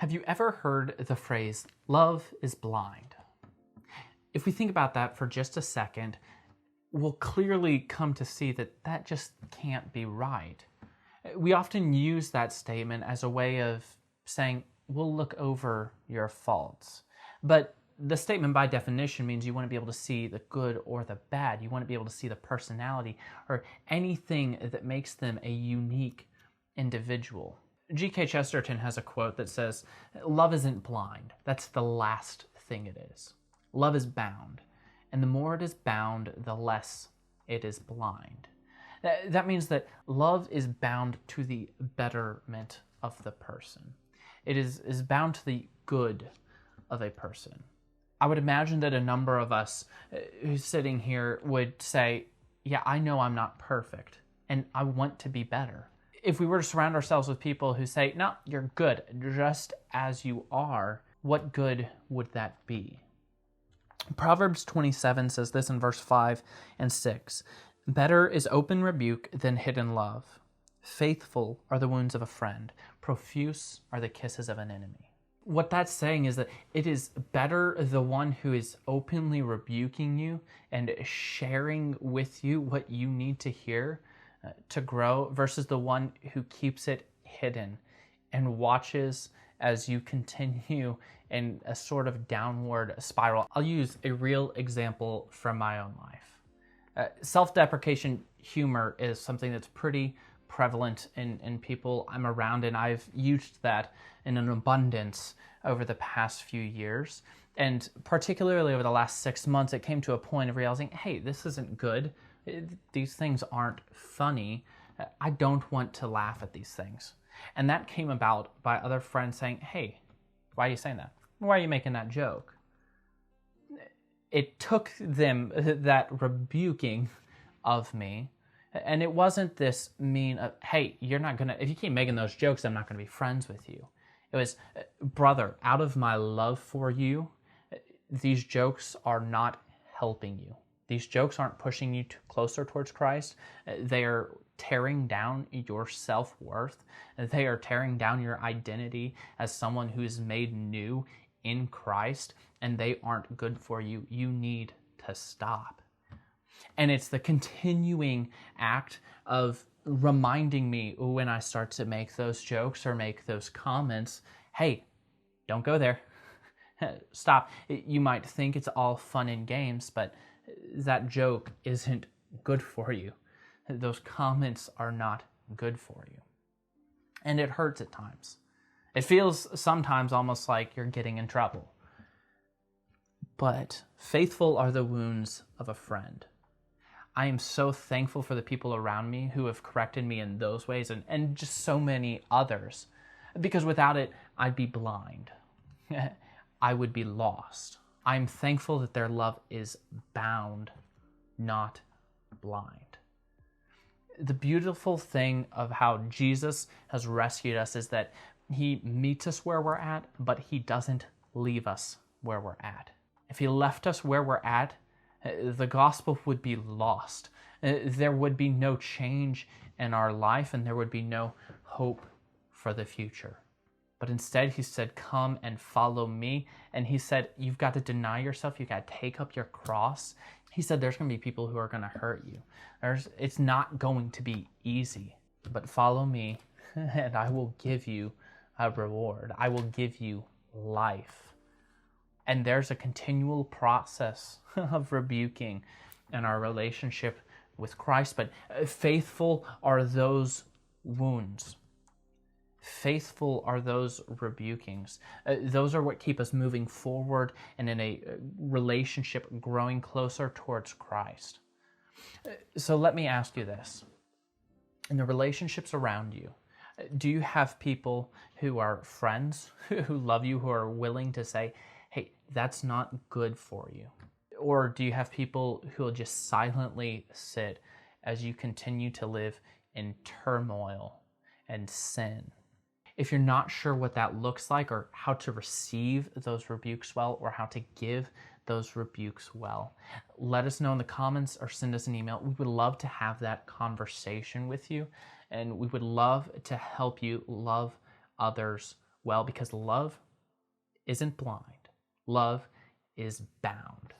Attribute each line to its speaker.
Speaker 1: Have you ever heard the phrase, love is blind? If we think about that for just a second, we'll clearly come to see that that just can't be right. We often use that statement as a way of saying, we'll look over your faults. But the statement by definition means you want to be able to see the good or the bad. You want to be able to see the personality or anything that makes them a unique individual. G.K. Chesterton has a quote that says, love isn't blind. That's the last thing it is. Love is bound. And the more it is bound, the less it is blind. That means that love is bound to the betterment of the person. It is bound to the good of a person. I would imagine that a number of us who's sitting here would say, yeah, I know I'm not perfect, and I want to be better. If we were to surround ourselves with people who say, no, you're good just as you are, what good would that be? Proverbs 27 says this in verse 5 and 6. Better is open rebuke than hidden love. Faithful are the wounds of a friend. Profuse are the kisses of an enemy. What that's saying is that it is better the one who is openly rebuking you and sharing with you what you need to hear to grow versus the one who keeps it hidden and watches as you continue in a sort of downward spiral. I'll use a real example from my own life. Self-deprecation humor is something that's pretty prevalent in people I'm around, and I've used that in an abundance over the past few years. And particularly over the last 6 months, it came to a point of realizing, hey, this isn't good. These things aren't funny. I don't want to laugh at these things. And that came about by other friends saying, hey, why are you saying that? Why are you making that joke? It took them that rebuking of me. And it wasn't this mean of, hey, if you keep making those jokes, I'm not going to be friends with you. It was, brother, out of my love for you, these jokes are not helping you. These jokes aren't pushing you closer towards Christ. They are tearing down your self-worth. They are tearing down your identity as someone who's made new in Christ, and they aren't good for you. You need to stop. And it's the continuing act of reminding me when I start to make those jokes or make those comments, hey, don't go there. Stop. You might think it's all fun and games, but that joke isn't good for you. Those comments are not good for you. And it hurts at times. It feels sometimes almost like you're getting in trouble. But faithful are the wounds of a friend. I am so thankful for the people around me who have corrected me in those ways and just so many others. Because without it, I'd be blind. I would be lost. I'm thankful that their love is bound, not blind. The beautiful thing of how Jesus has rescued us is that he meets us where we're at, but he doesn't leave us where we're at. If he left us where we're at, the gospel would be lost. There would be no change in our life, and there would be no hope for the future. But instead, he said, come and follow me. And he said, you've got to deny yourself. You've got to take up your cross. He said, there's going to be people who are going to hurt you. It's not going to be easy. But follow me, and I will give you a reward. I will give you life. And there's a continual process of rebuking in our relationship with Christ. But faithful are those wounds. Faithful are those rebukings. Those are what keep us moving forward and in a relationship growing closer towards Christ. So let me ask you this. In the relationships around you, do you have people who are friends, who love you, who are willing to say, hey, that's not good for you? Or do you have people who will just silently sit as you continue to live in turmoil and sin? If you're not sure what that looks like or how to receive those rebukes well or how to give those rebukes well, let us know in the comments or send us an email. We would love to have that conversation with you, and we would love to help you love others Well, because love isn't blind. Love is bound.